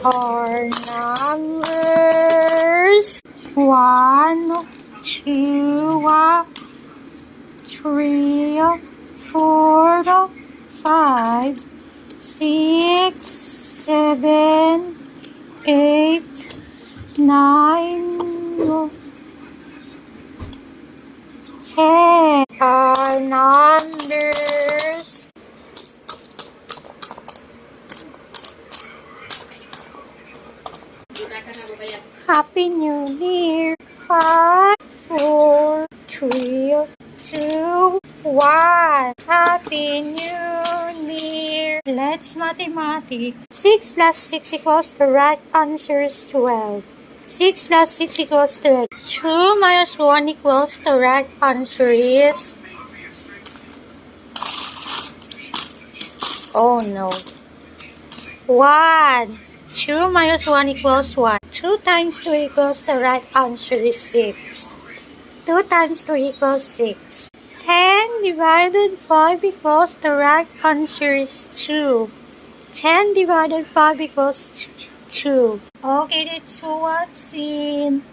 are numbers 1, 2, 3, 4, 5, 6, 7, 8, 9, 10 are numbers. Happy New Year. 5, 4, 3, 2, 1. Happy New Year. Let's mathematics. 6 plus 6 equals the right answer is 12. 6 plus 6 equals 12. 2 minus 1 equals the right answer is... Oh no. 1. 2 minus 1 equals 1. 2 times 2 equals the right answer is 6. 2 times 3 equals 6. 10 divided 5 equals the right answer is 2. 10 divided 5 equals 2. Okay, that's what's in